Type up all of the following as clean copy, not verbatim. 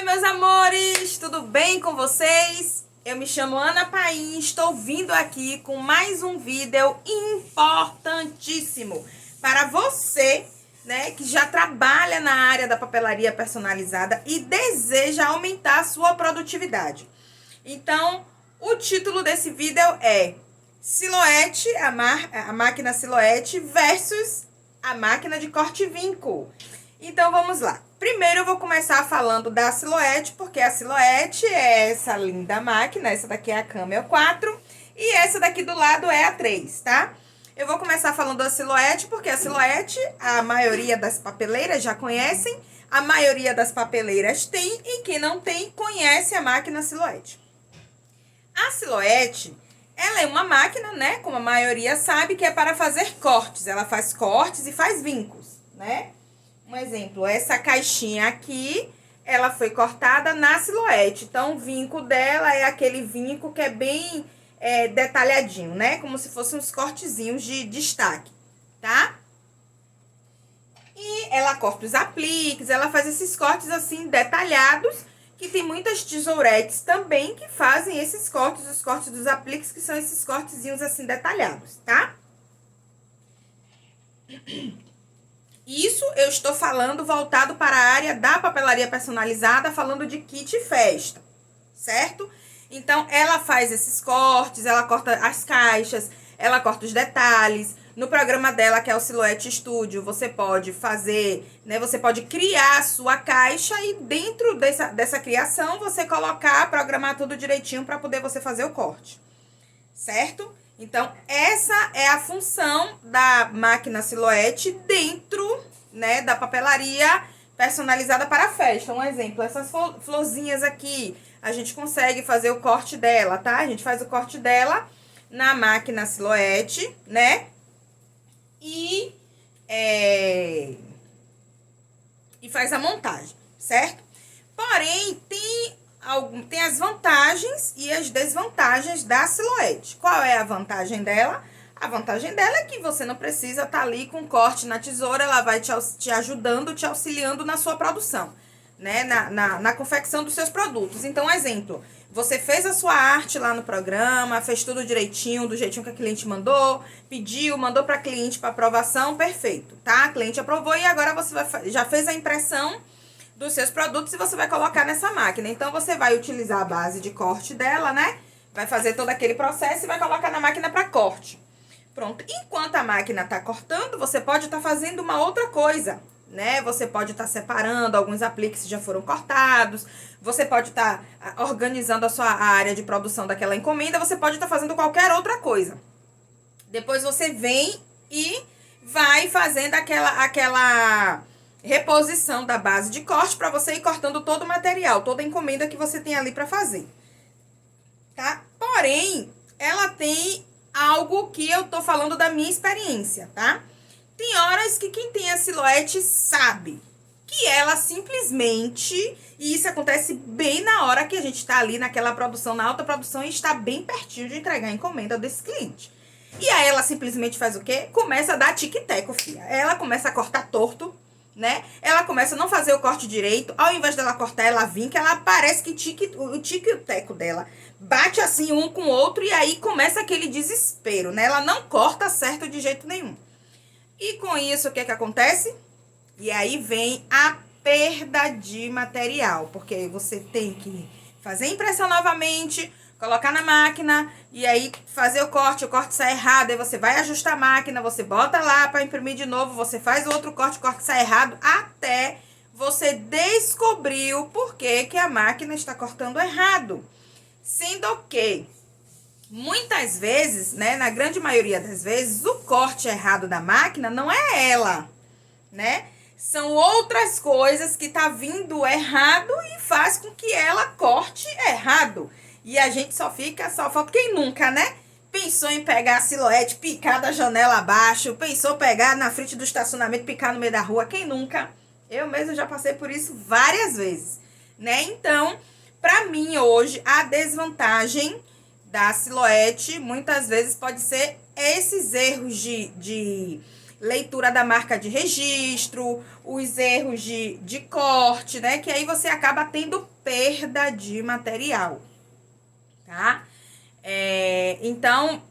Oi, meus amores, tudo bem com vocês? Eu me chamo Ana Paim, estou vindo aqui com mais um vídeo importantíssimo para você, né, que já trabalha na área da papelaria personalizada e deseja aumentar a sua produtividade. Então, o título desse vídeo é Silhouette, a máquina Silhouette versus a máquina de corte e vinco. Então, vamos lá. Primeiro, eu vou começar falando da Silhouette, porque a Silhouette é essa linda máquina. Essa daqui é a Camel 4 e essa daqui do lado é a 3, tá? Eu vou começar falando da Silhouette, porque a Silhouette, a maioria das papeleiras já conhecem, a maioria das papeleiras tem, e quem não tem, conhece a máquina Silhouette. A Silhouette, ela é uma máquina, né, como a maioria sabe, que é para fazer cortes. Ela faz cortes e faz vincos, né? Um exemplo, essa caixinha aqui, ela foi cortada na Silhouette. Então, o vinco dela é aquele vinco que é bem detalhadinho, né? Como se fossem uns cortezinhos de destaque, tá? E ela corta os apliques, ela faz esses cortes assim detalhados, que tem muitas tesouretes também que fazem esses cortes, os cortes dos apliques, que são esses cortezinhos assim detalhados, tá? Isso eu estou falando voltado para a área da papelaria personalizada, falando de kit festa, certo? Então, ela faz esses cortes, ela corta as caixas, ela corta os detalhes. No programa dela, que é o Silhouette Studio, você pode fazer, né? Você pode criar a sua caixa e dentro dessa criação, você colocar, programar tudo direitinho para poder você fazer o corte, certo? Então, essa é a função da máquina Silhouette dentro, né, da papelaria personalizada para a festa. Um exemplo, essas florzinhas aqui, a gente consegue fazer o corte dela, tá? A gente faz o corte dela na máquina Silhouette, né? E faz a montagem, certo? Porém, tem as vantagens e as desvantagens da Silhouette. Qual é a vantagem dela? A vantagem dela é que você não precisa estar ali com corte na tesoura, ela vai te ajudando, te auxiliando na sua produção, né? Na confecção dos seus produtos. Então, exemplo, você fez a sua arte lá no programa, fez tudo direitinho, do jeitinho que a cliente mandou, mandou para a cliente para aprovação, perfeito, tá? A cliente aprovou e agora você já fez a impressão dos seus produtos e você vai colocar nessa máquina. Então, você vai utilizar a base de corte dela, né? Vai fazer todo aquele processo e vai colocar na máquina para corte. Pronto. Enquanto a máquina tá cortando, você pode estar fazendo uma outra coisa, né? Você pode estar separando alguns apliques que já foram cortados, você pode estar organizando a sua área de produção daquela encomenda, você pode estar fazendo qualquer outra coisa. Depois você vem e vai fazendo aquela reposição da base de corte para você ir cortando todo o material, toda a encomenda que você tem ali para fazer, tá? Porém, ela tem algo que eu tô falando da minha experiência, tá? Tem horas que quem tem a Silhouette sabe que ela simplesmente, e isso acontece bem na hora que a gente tá ali naquela produção, na alta produção, e está bem pertinho de entregar a encomenda desse cliente. E aí ela simplesmente faz o quê? Começa a dar tic-teco, filha. Ela começa a cortar torto, né? Ela começa a não fazer o corte direito. Ao invés dela cortar, ela vinca, ela parece que o tic-teco dela bate assim um com o outro e aí começa aquele desespero, né? Ela não corta certo de jeito nenhum. E com isso, o que que acontece? E aí vem a perda de material, porque você tem que fazer a impressão novamente, colocar na máquina e aí fazer o corte sai errado, aí você vai ajustar a máquina, você bota lá para imprimir de novo, você faz o outro corte sai errado, até você descobrir o porquê que a máquina está cortando errado. Sendo que, muitas vezes, né, na grande maioria das vezes, o corte errado da máquina não é ela, né? São outras coisas que tá vindo errado e faz com que ela corte errado. E a gente só falta quem nunca, né? Pensou em pegar a Silhouette, picar da janela abaixo, pensou pegar na frente do estacionamento, picar no meio da rua, quem nunca? Eu mesmo já passei por isso várias vezes, né? Então, pra mim hoje, a desvantagem da Silhouette muitas vezes pode ser esses erros de leitura da marca de registro, os erros de corte, né? Que aí você acaba tendo perda de material, tá? Então,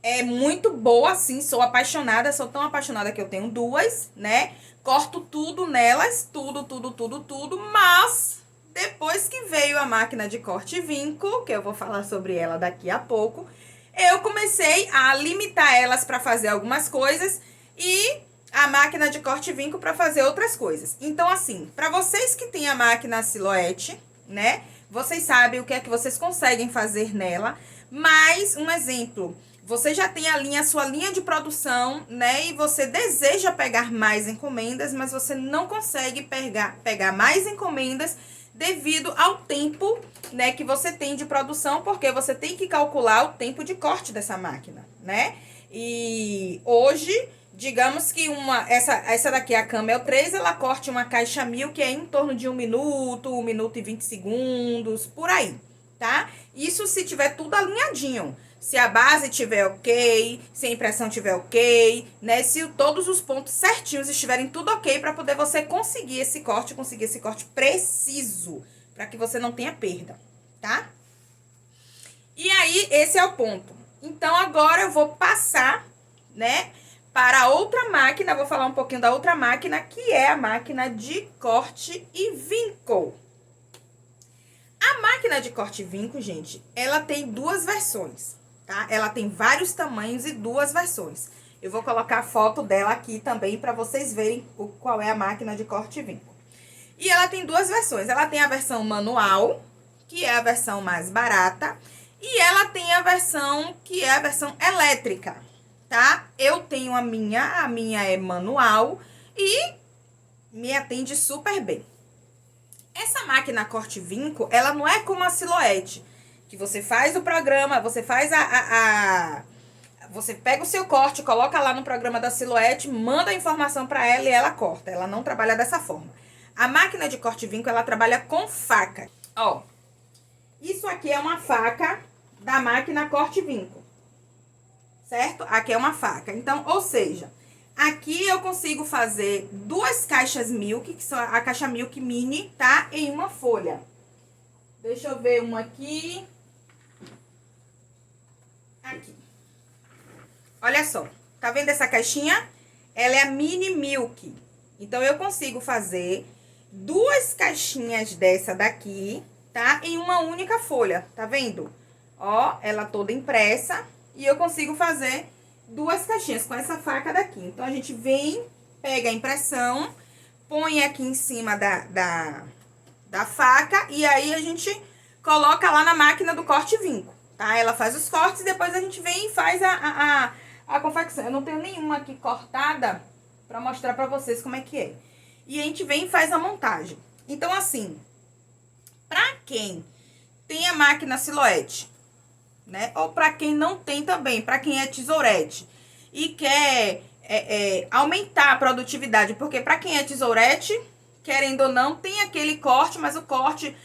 é muito boa, assim, sou apaixonada, sou tão apaixonada que eu tenho duas, né? Corto tudo nelas, tudo, mas depois que veio a máquina de corte e vinco, que eu vou falar sobre ela daqui a pouco, eu comecei a limitar elas para fazer algumas coisas e a máquina de corte e vinco para fazer outras coisas. Então, assim, para vocês que têm a máquina Silhouette, né? Vocês sabem o que é que vocês conseguem fazer nela, mas um exemplo, você já tem a sua linha de produção, né? E você deseja pegar mais encomendas, mas você não consegue pegar mais encomendas devido ao tempo, né, que você tem de produção, porque você tem que calcular o tempo de corte dessa máquina, né? E hoje, digamos que essa daqui, a Camel 3, ela corte uma caixa 1000, que é em torno de 1 minuto e 20 segundos, por aí, tá? Isso se tiver tudo alinhadinho. Se a base tiver ok, se a impressão tiver ok, né? Se todos os pontos certinhos estiverem tudo ok, para poder você conseguir esse corte preciso, para que você não tenha perda, tá? E aí, esse é o ponto. Então, agora eu vou passar, né, para outra máquina, vou falar um pouquinho da outra máquina, que é a máquina de corte e vinco. A máquina de corte e vinco, gente, ela tem duas versões, tá? Ela tem vários tamanhos e duas versões. Eu vou colocar a foto dela aqui também para vocês verem qual é a máquina de corte e vinco. E ela tem duas versões. Ela tem a versão manual, que é a versão mais barata, e ela tem a versão que é a versão elétrica, tá? Eu tenho a minha é manual e me atende super bem. Essa máquina corte e vinco, ela não é como a Silhouette, que você faz o programa, você faz você pega o seu corte, coloca lá no programa da Silhouette, manda a informação para ela e ela corta. Ela não trabalha dessa forma. A máquina de corte e vinco, ela trabalha com faca. Ó, isso aqui é uma faca da máquina corte e vinco, certo? Aqui é uma faca. Então, ou seja, aqui eu consigo fazer duas caixas Milk, que são a caixa Milk Mini, tá? Em uma folha. Deixa eu ver uma aqui. Aqui. Olha só. Tá vendo essa caixinha? Ela é a Mini Milk. Então, eu consigo fazer duas caixinhas dessa daqui, tá? Em uma única folha. Tá vendo? Ó, ela toda impressa. E eu consigo fazer duas caixinhas com essa faca daqui. Então, a gente vem, pega a impressão, põe aqui em cima da faca e aí a gente coloca lá na máquina do corte e vinco, tá? Ela faz os cortes e depois a gente vem e faz a confecção. Eu não tenho nenhuma aqui cortada pra mostrar pra vocês como é que é. E a gente vem e faz a montagem. Então, assim, pra quem tem a máquina Silhouette, né? Ou para quem não tem também, para quem é tesourete e quer aumentar a produtividade, porque para quem é tesourete, querendo ou não, tem aquele corte, mas o corte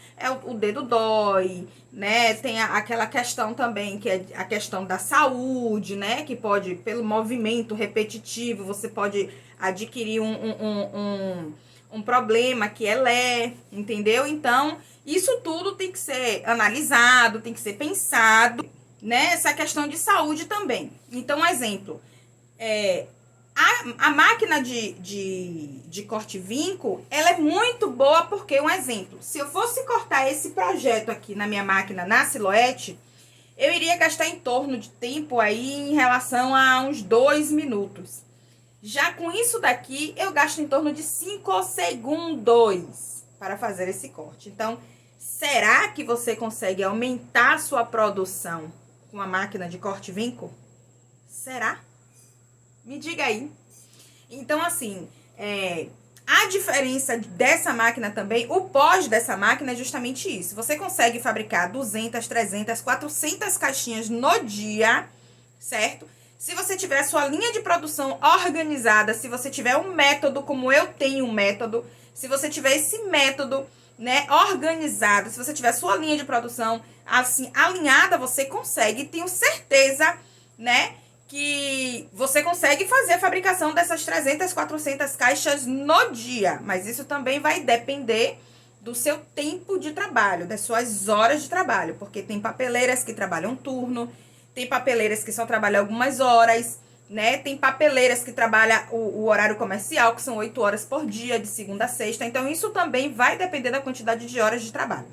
o dedo dói, né? Tem aquela questão também, que é a questão da saúde, né? Que pode, pelo movimento repetitivo, você pode adquirir um problema que é entendeu? Então, isso tudo tem que ser analisado, tem que ser pensado, né? Essa questão de saúde também. Então, um exemplo, a máquina de corte e vinco, ela é muito boa porque, um exemplo, se eu fosse cortar esse projeto aqui na minha máquina, na Silhouette, eu iria gastar em torno de tempo aí em relação a uns 2 minutos. Já com isso daqui, eu gasto em torno de 5 segundos para fazer esse corte. Então, será que você consegue aumentar a sua produção com a máquina de corte e vinco? Será? Me diga aí. Então, assim, a diferença dessa máquina também, o pós dessa máquina é justamente isso. Você consegue fabricar 200, 300, 400 caixinhas no dia, certo? Se você tiver a sua linha de produção organizada, se você tiver um método, como eu tenho um método, se você tiver esse método, né, organizado, se você tiver a sua linha de produção assim alinhada, você consegue, tenho certeza, né, que você consegue fazer a fabricação dessas 300, 400 caixas no dia, mas isso também vai depender do seu tempo de trabalho, das suas horas de trabalho, porque tem papeleiras que trabalham turno, tem papeleiras que só trabalham algumas horas, né? Tem papeleiras que trabalham o horário comercial, que são 8 horas por dia, de segunda a sexta. Então, isso também vai depender da quantidade de horas de trabalho,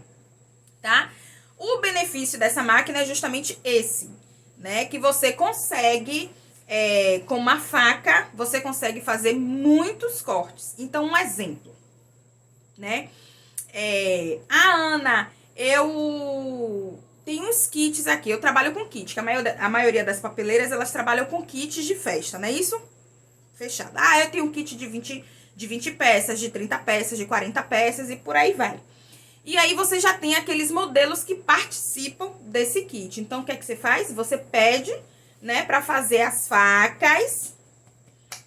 tá? O benefício dessa máquina é justamente esse, né? Que você consegue, com uma faca, você consegue fazer muitos cortes. Então, um exemplo, né? Ana, eu tenho uns kits aqui, eu trabalho com kit, que a maioria das papeleiras, elas trabalham com kits de festa, não é isso? Fechado. Ah, eu tenho um kit de 20 peças, de 30 peças, de 40 peças e por aí vai. E aí você já tem aqueles modelos que participam desse kit. Então, o que é que você faz? Você pede, né, para fazer as facas,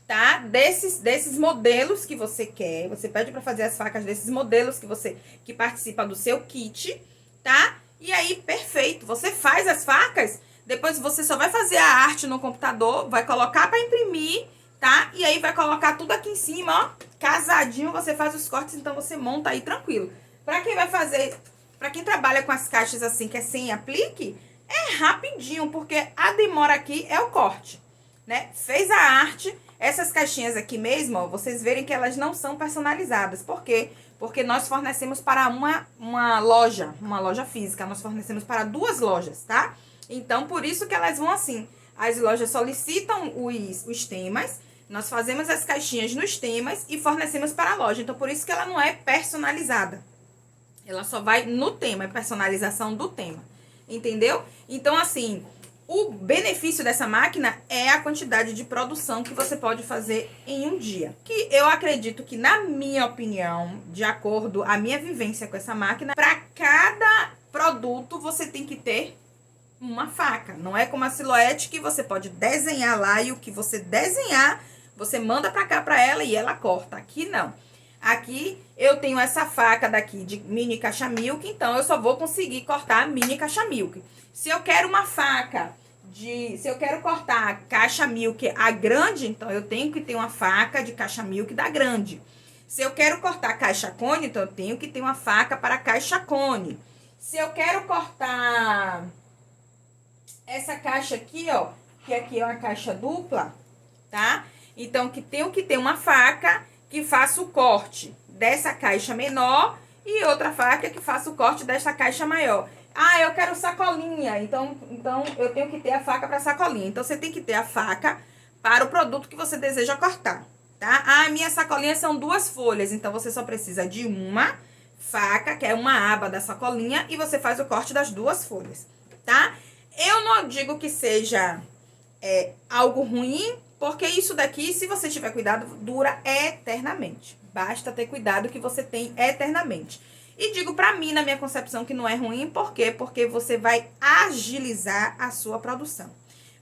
tá? Desses modelos que você quer. Você pede para fazer as facas desses modelos que participa do seu kit, tá? E aí, perfeito. Você faz as facas, depois você só vai fazer a arte no computador, vai colocar para imprimir, tá? E aí vai colocar tudo aqui em cima, ó, casadinho, você faz os cortes, então você monta aí tranquilo. Para quem vai fazer, para quem trabalha com as caixas assim, que é sem aplique, é rapidinho, porque a demora aqui é o corte, né? Fez a arte, essas caixinhas aqui mesmo, ó, vocês verem que elas não são personalizadas. Por quê? Porque nós fornecemos para uma loja física, nós fornecemos para 2 lojas, tá? Então, por isso que elas vão assim. As lojas solicitam os temas, nós fazemos as caixinhas nos temas e fornecemos para a loja. Então, por isso que ela não é personalizada. Ela só vai no tema, é personalização do tema, entendeu? Então, assim, o benefício dessa máquina é a quantidade de produção que você pode fazer em um dia. Que eu acredito que, na minha opinião, de acordo com a minha vivência com essa máquina, para cada produto você tem que ter uma faca. Não é como a Silhouette que você pode desenhar lá e o que você desenhar, você manda para cá para ela e ela corta. Aqui não. Aqui eu tenho essa faca daqui de mini caixa milk, então eu só vou conseguir cortar a mini caixa milk. Se eu quero uma faca se eu quero cortar a caixa milk a grande, então eu tenho que ter uma faca de caixa milk da grande. Se eu quero cortar a caixa cone, então eu tenho que ter uma faca para a caixa cone. Se eu quero cortar essa caixa aqui, ó, que aqui é uma caixa dupla, tá? Então, tenho que ter uma faca que faça o corte dessa caixa menor e outra faca que faça o corte dessa caixa maior. Ah, eu quero sacolinha, então eu tenho que ter a faca para sacolinha. Então, você tem que ter a faca para o produto que você deseja cortar, tá? Ah, minhas sacolinhas são 2 folhas, então você só precisa de uma faca, que é uma aba da sacolinha, e você faz o corte das 2 folhas, tá? Eu não digo que seja algo ruim, porque isso daqui, se você tiver cuidado, dura eternamente. Basta ter cuidado que você tem eternamente. E digo pra mim, na minha concepção, que não é ruim. Por quê? Porque você vai agilizar a sua produção.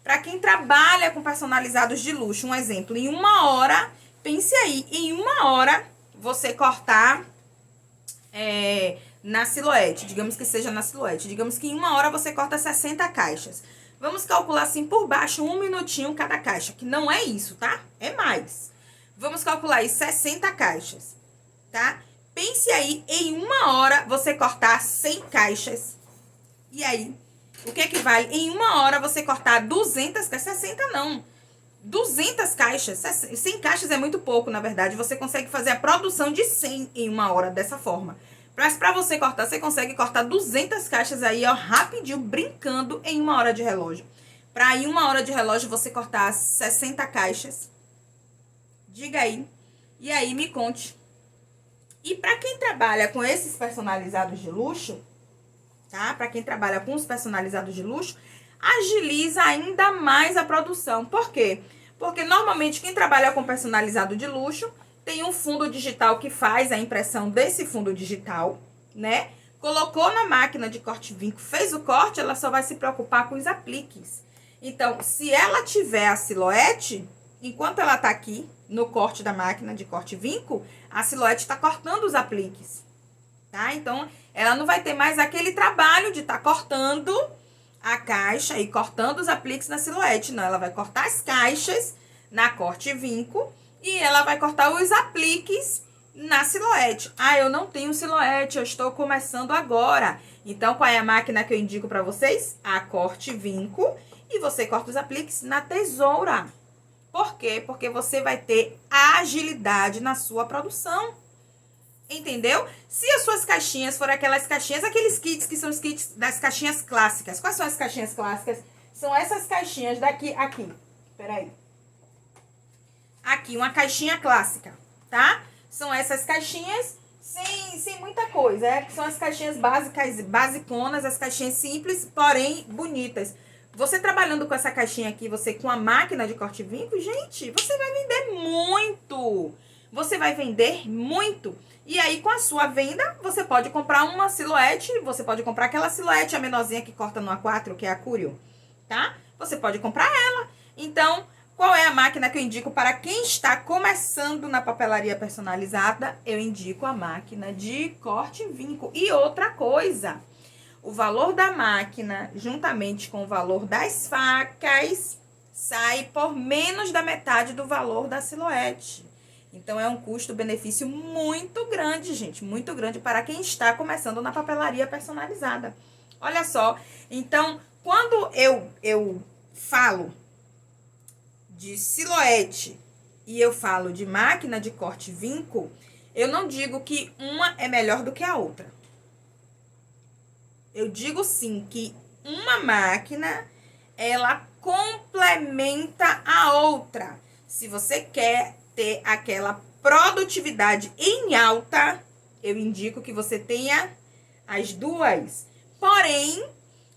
Pra quem trabalha com personalizados de luxo, um exemplo, em 1 hora, pense aí, em 1 hora, você cortar na Silhouette, digamos que seja na Silhouette. Digamos que em 1 hora você corta 60 caixas. Vamos calcular assim por baixo, 1 minutinho cada caixa, que não é isso, tá? É mais. Vamos calcular aí 60 caixas, tá? Pense aí, em 1 hora, você cortar 100 caixas. E aí, o que equivale? Em 1 hora, você cortar 200 caixas, 60 não, 200 caixas, 100 caixas é muito pouco, na verdade. Você consegue fazer a produção de 100 em 1 hora dessa forma. Mas pra você cortar, você consegue cortar 200 caixas aí, ó, rapidinho, brincando em 1 hora de relógio. Pra em 1 hora de relógio você cortar 60 caixas. Diga aí. E aí, me conte. E pra quem trabalha com esses personalizados de luxo, tá? Pra quem trabalha com os personalizados de luxo, agiliza ainda mais a produção. Por quê? Porque normalmente quem trabalha com personalizado de luxo tem um fundo digital que faz a impressão desse fundo digital, né? Colocou na máquina de corte vinco, fez o corte, ela só vai se preocupar com os apliques. Então, se ela tiver a Silhouette, enquanto ela tá aqui no corte da máquina de corte vinco, a Silhouette está cortando os apliques, tá? Então, ela não vai ter mais aquele trabalho de estar cortando a caixa e cortando os apliques na silhuete. Não, ela vai cortar as caixas na corte vinco e ela vai cortar os apliques na silhuete. Ah, eu não tenho silhuete, eu estou começando agora. Então, qual é a máquina que eu indico para vocês? A corte vinco. E você corta os apliques na tesoura. Por quê? Porque você vai ter agilidade na sua produção. Entendeu? Se as suas caixinhas forem aquelas caixinhas, aqueles kits que são os kits das caixinhas clássicas. Quais são as caixinhas clássicas? São essas caixinhas daqui, aqui. Peraí. Aqui, uma caixinha clássica, tá? São essas caixinhas sem muita coisa. São as caixinhas básicas, basiconas, as caixinhas simples, porém bonitas. Você trabalhando com essa caixinha aqui, você com a máquina de corte vinco, gente, você vai vender muito. Você vai vender muito. E aí, com a sua venda, você pode comprar uma silhuete, você pode comprar aquela silhuete, a menorzinha que corta no A4, que é a Curio, tá? Você pode comprar ela. Então, qual é a máquina que eu indico para quem está começando na papelaria personalizada? Eu indico a máquina de corte vinco. E outra coisa, o valor da máquina, juntamente com o valor das facas, sai por menos da metade do valor da silhuete. Então, é um custo-benefício muito grande, gente. Muito grande para quem está começando na papelaria personalizada. Olha só. Então, quando eu falo de silhuete e eu falo de máquina de corte vinco, eu não digo que uma é melhor do que a outra. Eu digo sim que uma máquina, ela complementa a outra. Se você quer ter aquela produtividade em alta, eu indico que você tenha as duas. Porém,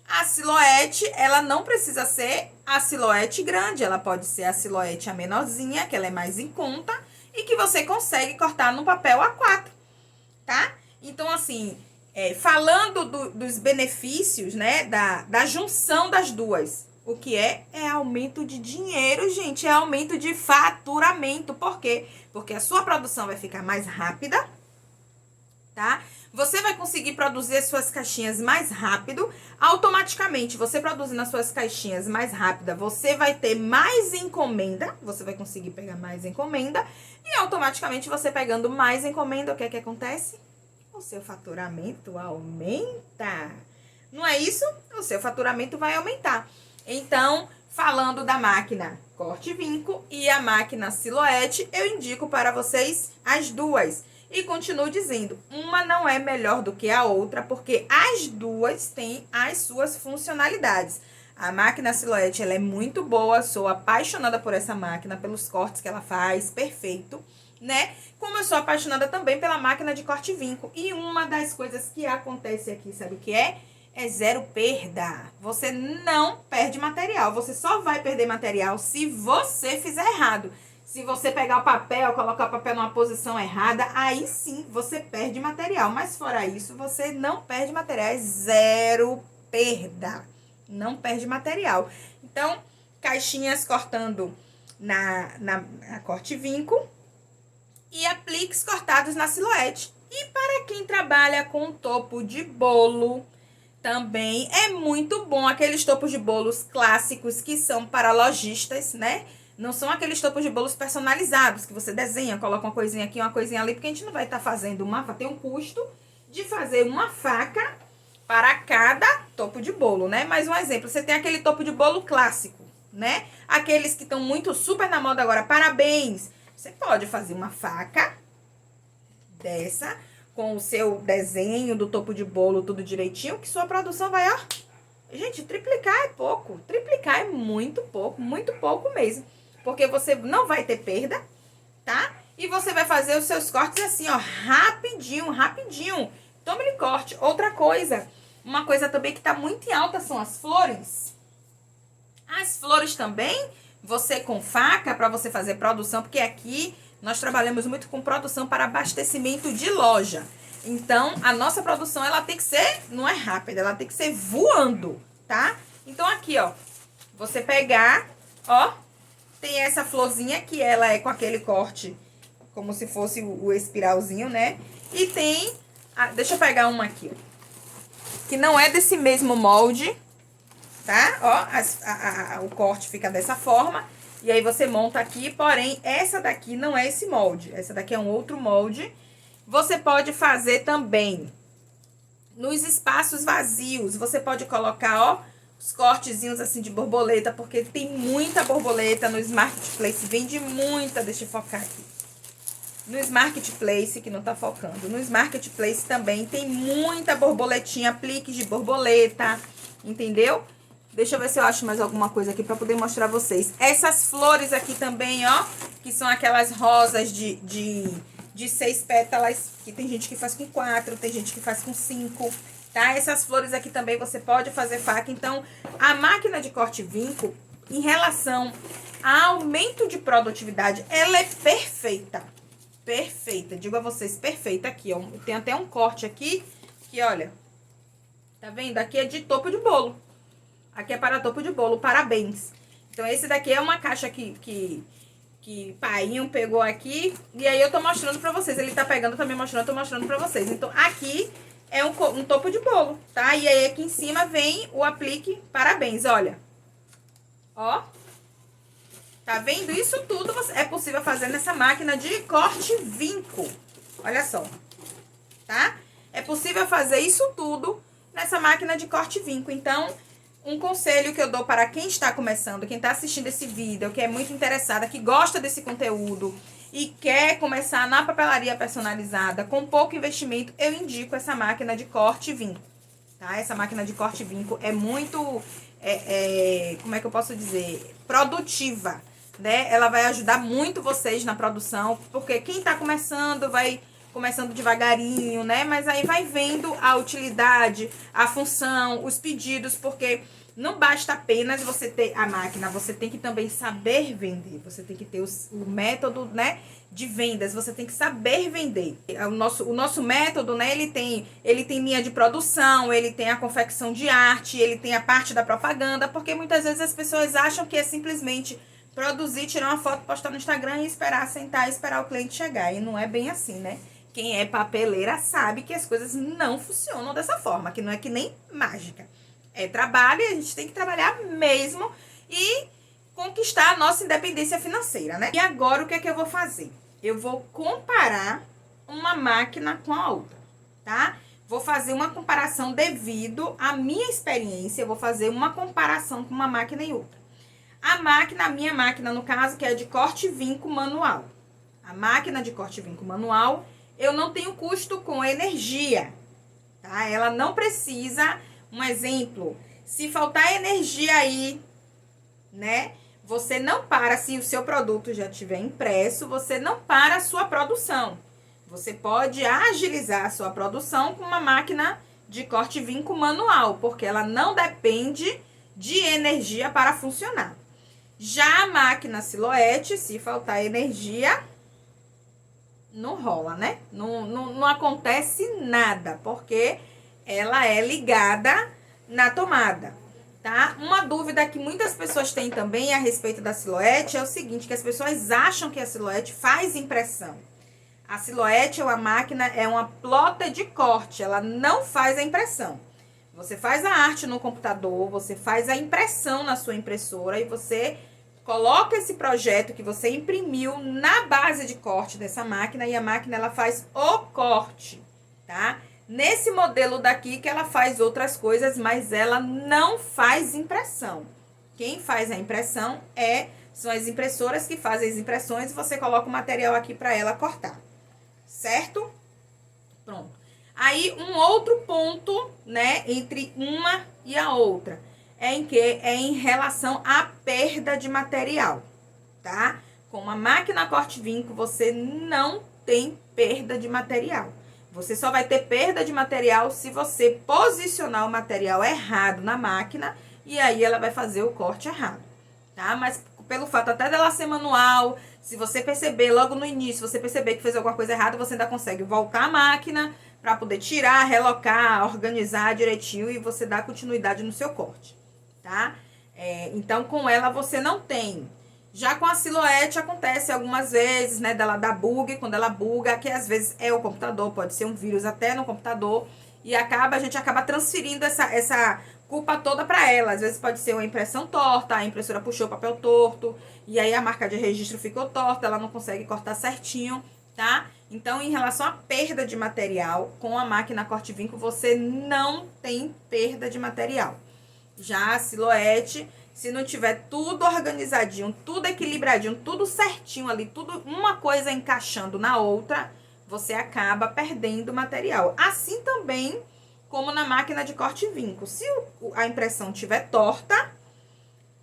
a silhuete, ela não precisa ser a silhuete grande. Ela pode ser a silhuete a menorzinha, que ela é mais em conta, e que você consegue cortar no papel A4, tá? Então, assim, falando dos benefícios, né, da junção das duas, o que é aumento de dinheiro, gente, é aumento de faturamento. Por quê? Porque a sua produção vai ficar mais rápida, tá? Você vai conseguir produzir as suas caixinhas mais rápido. Automaticamente, você produzindo as suas caixinhas mais rápida, você vai ter mais encomenda. Você vai conseguir pegar mais encomenda. E automaticamente, você pegando mais encomenda, o que é que acontece? O seu faturamento aumenta. Não é isso? O seu faturamento vai aumentar. Então, falando da máquina corte vinco e a máquina silhuete, eu indico para vocês as duas. E continuo dizendo, uma não é melhor do que a outra, porque as duas têm as suas funcionalidades. A máquina silhuete, ela é muito boa, sou apaixonada por essa máquina, pelos cortes que ela faz, perfeito, né? Como eu sou apaixonada também pela máquina de corte vinco. E uma das coisas que acontece aqui, sabe o que é? É zero perda. Você não perde material. Você só vai perder material se você fizer errado. Se você pegar o papel, colocar o papel numa posição errada, aí sim você perde material. Mas fora isso, você não perde material. É zero perda. Não perde material. Então, caixinhas cortando na corte vinco e apliques cortados na silhuete. E para quem trabalha com topo de bolo, também é muito bom aqueles topos de bolos clássicos que são para lojistas, né? Não são aqueles topos de bolos personalizados que você desenha, coloca uma coisinha aqui, uma coisinha ali, porque a gente não vai estar fazendo tem um custo de fazer uma faca para cada topo de bolo, né? Mais um exemplo, você tem aquele topo de bolo clássico, né? Aqueles que estão muito super na moda agora, parabéns! Você pode fazer uma faca dessa, com o seu desenho do topo de bolo, tudo direitinho, que sua produção vai, ó... Gente, triplicar é pouco. Triplicar é muito pouco mesmo. Porque você não vai ter perda, tá? E você vai fazer os seus cortes assim, ó, rapidinho, rapidinho. Tome-lhe corte. Outra coisa, uma coisa também que tá muito em alta são as flores. As flores também, você com faca, para você fazer produção, porque aqui nós trabalhamos muito com produção para abastecimento de loja. Então, a nossa produção, ela tem que ser, não é rápida, ela tem que ser voando, tá? Então, aqui, ó, você pegar, ó, tem essa florzinha que ela é com aquele corte, como se fosse o espiralzinho, né? E tem, deixa eu pegar uma aqui, ó, que não é desse mesmo molde, tá? Ó, o corte fica dessa forma. E aí você monta aqui, porém, essa daqui não é esse molde. Essa daqui é um outro molde. Você pode fazer também nos espaços vazios. Você pode colocar, ó, os cortezinhos assim de borboleta, porque tem muita borboleta no Marketplace. Vende muita, deixa eu focar aqui. No Marketplace, que não tá focando. No Marketplace também tem muita borboletinha, apliques de borboleta, entendeu? Deixa eu ver se eu acho mais alguma coisa aqui pra poder mostrar a vocês. Essas flores aqui também, ó, que são aquelas rosas de 6 pétalas, que tem gente que faz com 4, tem gente que faz com 5, tá? Essas flores aqui também você pode fazer faca. Então, a máquina de corte vinco, em relação ao aumento de produtividade, ela é perfeita. Perfeita, digo a vocês, perfeita aqui, ó. Tem até um corte aqui, que olha, tá vendo? Aqui é de topo de bolo. Aqui é para topo de bolo, parabéns. Então, esse daqui é uma caixa que painho pegou aqui. E aí, eu tô mostrando pra vocês. Ele tá pegando, também mostrando, tô mostrando pra vocês. Então, aqui é um topo de bolo, tá? E aí, aqui em cima vem o aplique parabéns, olha. Ó. Tá vendo? Isso tudo é possível fazer nessa máquina de corte vinco. Olha só. Tá? É possível fazer isso tudo nessa máquina de corte vinco. Então, um conselho que eu dou para quem está começando, quem está assistindo esse vídeo, que é muito interessada, que gosta desse conteúdo e quer começar na papelaria personalizada com pouco investimento, eu indico essa máquina de corte vinco, tá? Essa máquina de corte vinco é muito, como é que eu posso dizer? Produtiva, né? Ela vai ajudar muito vocês na produção, porque quem está começando vai começando devagarinho, né? Mas aí vai vendo a utilidade, a função, os pedidos, porque não basta apenas você ter a máquina, você tem que também saber vender, você tem que ter o método, né, de vendas, você tem que saber vender. O nosso método, né, ele tem linha de produção, ele tem a confecção de arte, ele tem a parte da propaganda, porque muitas vezes as pessoas acham que é simplesmente produzir, tirar uma foto, postar no Instagram e esperar, sentar e esperar o cliente chegar, e não é bem assim, né? Quem é papeleira sabe que as coisas não funcionam dessa forma, que não é que nem mágica. É trabalho e a gente tem que trabalhar mesmo e conquistar a nossa independência financeira, né? E agora o que é que eu vou fazer? Eu vou comparar uma máquina com a outra, tá? Vou fazer uma comparação devido à minha experiência, eu vou fazer uma comparação com uma máquina e outra. A minha máquina, no caso, que é de corte vinco manual. A máquina de corte vinco manual, eu não tenho custo com energia, tá? Ela não precisa, um exemplo, se faltar energia aí, né? Você não para, se o seu produto já estiver impresso, você não para a sua produção. Você pode agilizar a sua produção com uma máquina de corte vinco manual, porque ela não depende de energia para funcionar. Já a máquina Siloete, se faltar energia, não rola, né? Não acontece nada, porque ela é ligada na tomada, tá? Uma dúvida que muitas pessoas têm também a respeito da Siloete é o seguinte, que as pessoas acham que a Siloete faz impressão. A Siloete é uma máquina, é uma plota de corte, ela não faz a impressão. Você faz a arte no computador, você faz a impressão na sua impressora e você coloca esse projeto que você imprimiu na base de corte dessa máquina e a máquina ela faz o corte, tá? Nesse modelo daqui que ela faz outras coisas, mas ela não faz impressão. Quem faz a impressão são as impressoras que fazem as impressões e você coloca o material aqui para ela cortar, certo? Pronto. Aí, um outro ponto, né, entre uma e a outra é em relação à perda de material, tá? Com a máquina corte vinco, você não tem perda de material. Você só vai ter perda de material se você posicionar o material errado na máquina e aí ela vai fazer o corte errado, tá? Mas pelo fato até dela ser manual, se você perceber logo no início, você perceber que fez alguma coisa errada, você ainda consegue voltar a máquina para poder tirar, relocar, organizar direitinho e você dar continuidade no seu corte, tá? Então, com ela você não tem. Já com a Siloete acontece algumas vezes, né, dela dar bug, quando ela buga, que às vezes é o computador, pode ser um vírus até no computador, e a gente acaba transferindo essa culpa toda para ela. Às vezes pode ser uma impressão torta, a impressora puxou o papel torto, e aí a marca de registro ficou torta, ela não consegue cortar certinho, tá? Então, em relação à perda de material, com a máquina corte-vinco, você não tem perda de material. Já a Silhouette, se não tiver tudo organizadinho, tudo equilibradinho, tudo certinho ali, tudo uma coisa encaixando na outra, você acaba perdendo material. Assim também como na máquina de corte-vinco. Se a impressão estiver torta,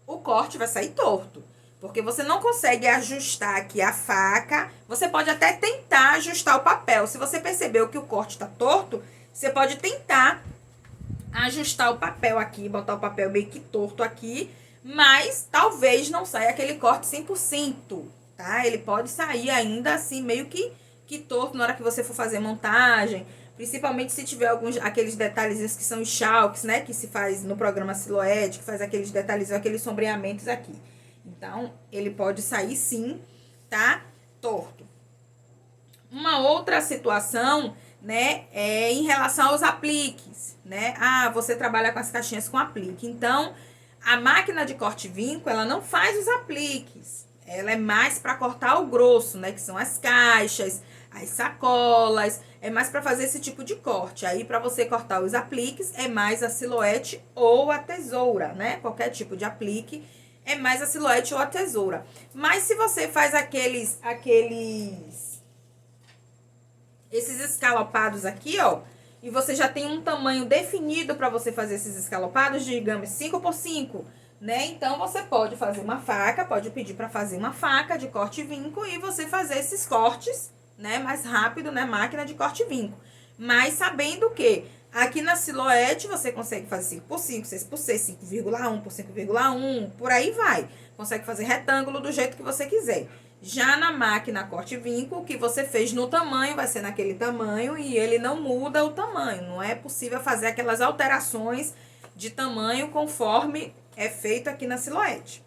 o corte vai sair torto. Porque você não consegue ajustar aqui a faca. Você pode até tentar ajustar o papel. Se você percebeu que o corte está torto, você pode tentar ajustar o papel aqui, botar o papel meio que torto aqui, mas talvez não saia aquele corte 100%, tá? Ele pode sair ainda assim meio que torto na hora que você for fazer montagem, principalmente se tiver aqueles detalhezinhos que são os chalks, né, que se faz no programa Silhouette, que faz aqueles detalhezinhos, aqueles sombreamentos aqui. Então, ele pode sair sim, tá? Torto. Uma outra situação, né, é em relação aos apliques, né? Ah, você trabalha com as caixinhas com aplique. Então, a máquina de corte-vinco, ela não faz os apliques. Ela é mais para cortar o grosso, né, que são as caixas, as sacolas, é mais para fazer esse tipo de corte. Aí, para você cortar os apliques, é mais a Silhouette ou a tesoura, né? Qualquer tipo de aplique, é mais a Silhouette ou a tesoura. Mas se você faz esses escalopados aqui, ó, e você já tem um tamanho definido para você fazer esses escalopados, digamos 5x5, né? Então, você pode fazer uma faca, pode pedir para fazer uma faca de corte-vinco e você fazer esses cortes, né, mais rápido, né, máquina de corte-vinco. Mas sabendo que aqui na Silhouette você consegue fazer 5x5, 6x6, 5,1 por 5,1, por aí vai. Consegue fazer retângulo do jeito que você quiser. Já na máquina corte-vinco, o que você fez no tamanho vai ser naquele tamanho e ele não muda o tamanho. Não é possível fazer aquelas alterações de tamanho conforme é feito aqui na Silhouette,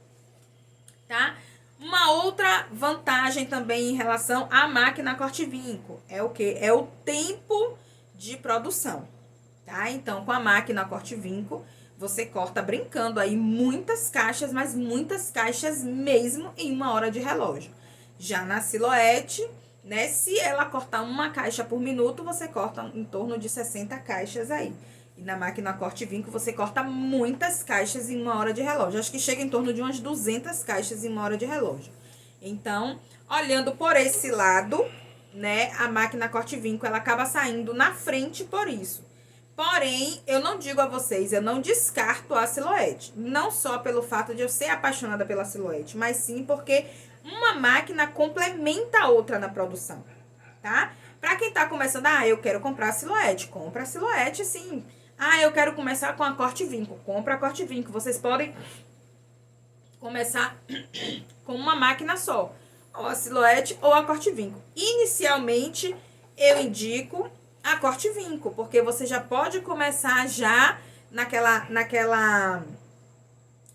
tá? Uma outra vantagem também em relação à máquina corte-vinco é o quê? É o tempo de produção, tá? Então, com a máquina corte-vinco, você corta brincando aí muitas caixas, mas muitas caixas mesmo em 1 hora de relógio. Já na Silhouette, né, se ela cortar uma caixa por minuto, você corta em torno de 60 caixas aí. E na máquina corte-vinco, você corta muitas caixas em 1 hora de relógio. Acho que chega em torno de umas 200 caixas em 1 hora de relógio. Então, olhando por esse lado, né, a máquina corte-vinco, ela acaba saindo na frente por isso. Porém, eu não digo a vocês, eu não descarto a Silhouette. Não só pelo fato de eu ser apaixonada pela Silhouette, mas sim porque uma máquina complementa a outra na produção, tá? Pra quem tá começando, eu quero comprar a Silhouette, compra a Silhouette, sim. Eu quero começar com a corte-vinco, compra a corte-vinco. Vocês podem começar com uma máquina só, ou a Silhouette ou a corte-vinco. Inicialmente, eu indico a corte-vinco, porque você já pode começar já naquela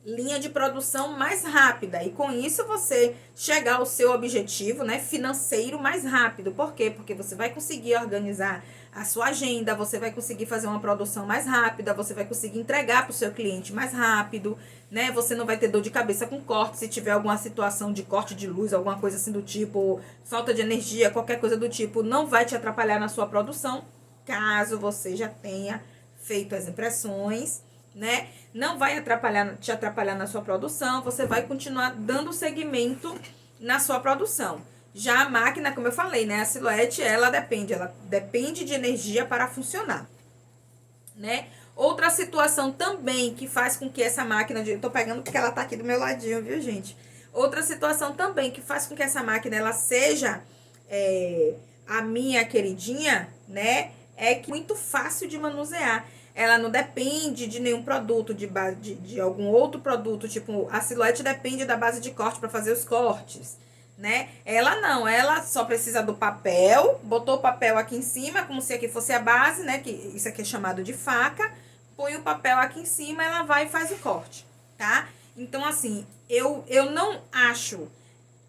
linha de produção mais rápida. E com isso você chegar ao seu objetivo, né, financeiro mais rápido. Por quê? Porque você vai conseguir organizar a sua agenda, você vai conseguir fazer uma produção mais rápida, você vai conseguir entregar para o seu cliente mais rápido, né? Você não vai ter dor de cabeça com corte, se tiver alguma situação de corte de luz, alguma coisa assim do tipo, falta de energia, qualquer coisa do tipo, não vai te atrapalhar na sua produção, caso você já tenha feito as impressões, né? Não vai te atrapalhar na sua produção, você vai continuar dando seguimento na sua produção. Já a máquina, como eu falei, né? A Silhouette, ela depende de energia para funcionar, né? Outra situação também que faz com que essa máquina, eu tô pegando porque ela tá aqui do meu ladinho, viu, gente? Outra situação também que faz com que essa máquina, ela seja a minha queridinha, né? É que é muito fácil de manusear. Ela não depende de nenhum produto, de algum outro produto, tipo, a Silhouette depende da base de corte para fazer os cortes, né? Ela não, ela só precisa do papel, botou o papel aqui em cima, como se aqui fosse a base, né? Que isso aqui é chamado de faca, põe o papel aqui em cima, ela vai e faz o corte, tá? Então, assim, eu não acho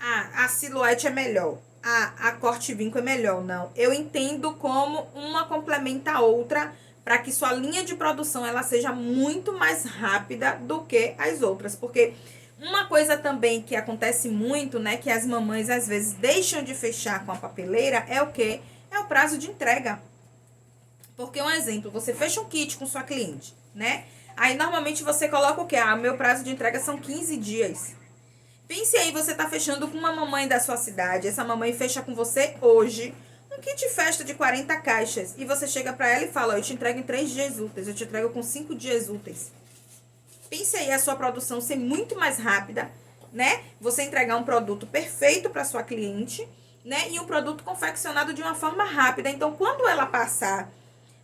a Silhouette é melhor, a corte-vinco é melhor, não. Eu entendo como uma complementa a outra para que sua linha de produção ela seja muito mais rápida do que as outras. Porque uma coisa também que acontece muito, né, que as mamães às vezes deixam de fechar com a papeleira é o quê? É o prazo de entrega. Porque um exemplo, você fecha um kit com sua cliente, né? Aí normalmente você coloca o quê? Ah, meu prazo de entrega são 15 dias. Pense aí, você tá fechando com uma mamãe da sua cidade, essa mamãe fecha com você hoje um kit festa de 40 caixas e você chega pra ela e fala, ó, eu te entrego em 3 dias úteis, eu te entrego com 5 dias úteis. Pense aí a sua produção ser muito mais rápida, né? Você entregar um produto perfeito para sua cliente, né? E um produto confeccionado de uma forma rápida. Então, quando ela passar,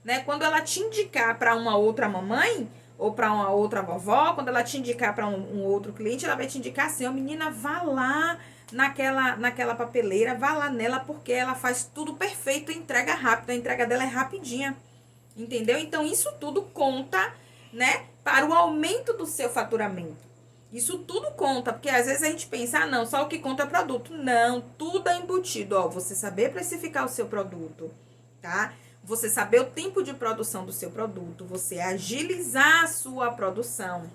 né? Quando ela te indicar para uma outra mamãe ou para uma outra vovó, quando ela te indicar para um outro cliente, ela vai te indicar assim, ó, menina, vá lá naquela papeleira, vá lá nela, porque ela faz tudo perfeito e entrega rápido. A entrega dela é rapidinha. Entendeu? Então, isso tudo conta, né, para o aumento do seu faturamento. Isso tudo conta, porque às vezes a gente pensa, ah, não, só o que conta é o produto. Não, tudo é embutido, ó, você saber precificar o seu produto, tá? Você saber o tempo de produção do seu produto, você agilizar a sua produção,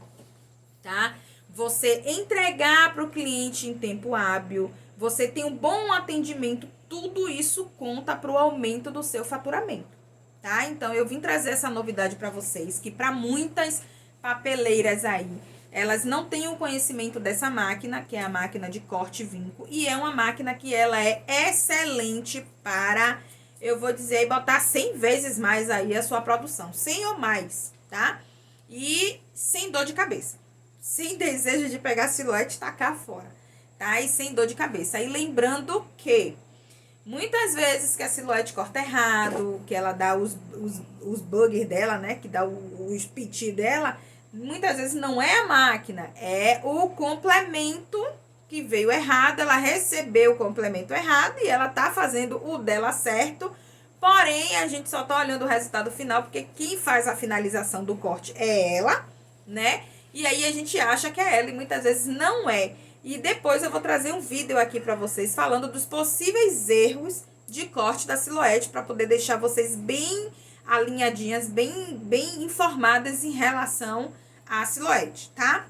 tá? Você entregar para o cliente em tempo hábil, você tem um bom atendimento, tudo isso conta para o aumento do seu faturamento, tá? Então, eu vim trazer essa novidade para vocês, que para muitas papeleiras aí, elas não têm o conhecimento dessa máquina, que é a máquina de corte e vinco, e é uma máquina que ela é excelente para, eu vou dizer, botar 100 vezes mais aí a sua produção, 100 ou mais, tá? E sem dor de cabeça, sem desejo de pegar a silhuete e tacar fora, tá? E sem dor de cabeça. E lembrando que muitas vezes que a silhuete corta errado, que ela dá os buggers dela, né? Que dá os piti dela, muitas vezes não é a máquina, é o complemento que veio errado, ela recebeu o complemento errado e ela tá fazendo o dela certo, porém a gente só tá olhando o resultado final, porque quem faz a finalização do corte é ela, né? E aí a gente acha que é ela e muitas vezes não é. E depois eu vou trazer um vídeo aqui para vocês falando dos possíveis erros de corte da silhuete para poder deixar vocês bem alinhadinhas, bem informadas em relação à silhuete, tá?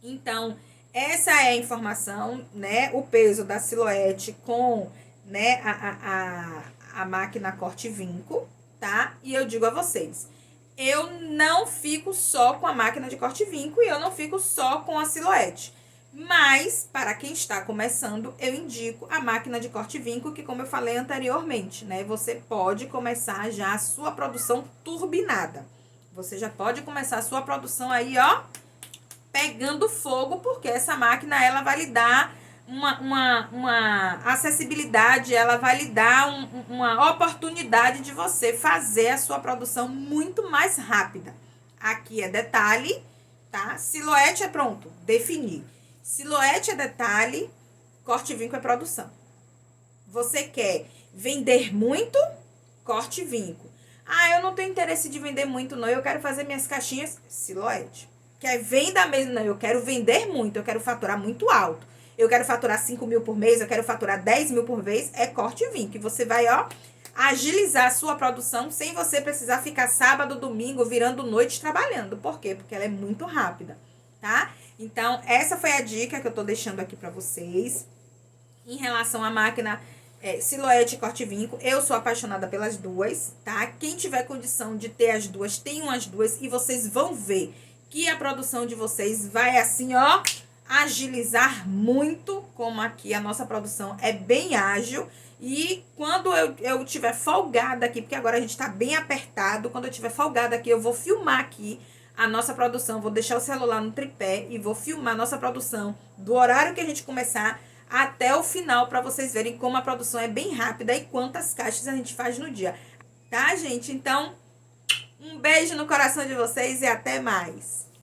Então, essa é a informação, né? O peso da silhuete com, né, a máquina corte vinco, tá? E eu digo a vocês, eu não fico só com a máquina de corte vinco e eu não fico só com a silhuete. Mas, para quem está começando, eu indico a máquina de corte vinco, que como eu falei anteriormente, né? Você pode começar já a sua produção turbinada. Você já pode começar a sua produção aí, ó, pegando fogo, porque essa máquina, ela vai lhe dar uma acessibilidade, ela vai lhe dar uma oportunidade de você fazer a sua produção muito mais rápida. Aqui é detalhe, tá? Silhuete é pronto, definir. Silhuete é detalhe, corte e vinco é produção. Você quer vender muito? Corte e vinco. Ah, eu não tenho interesse de vender muito, não. Eu quero fazer minhas caixinhas. Silhuete. Quer venda mesmo? Não, eu quero vender muito. Eu quero faturar muito alto. Eu quero faturar 5 mil por mês. Eu quero faturar 10 mil por mês. É corte e vinco. E você vai, ó, agilizar a sua produção sem você precisar ficar sábado, domingo, virando noite trabalhando. Por quê? Porque ela é muito rápida, tá? Então, essa foi a dica que eu tô deixando aqui pra vocês. Em relação à máquina silhuete e corte e vinco, eu sou apaixonada pelas duas, tá? Quem tiver condição de ter as duas, tenham as duas. E vocês vão ver que a produção de vocês vai assim, ó, agilizar muito. Como aqui a nossa produção é bem ágil. E quando eu tiver folgada aqui, porque agora a gente tá bem apertado. Quando eu tiver folgada aqui, eu vou filmar aqui a nossa produção, vou deixar o celular no tripé e vou filmar a nossa produção do horário que a gente começar até o final, para vocês verem como a produção é bem rápida e quantas caixas a gente faz no dia. Tá, gente? Então, um beijo no coração de vocês e até mais!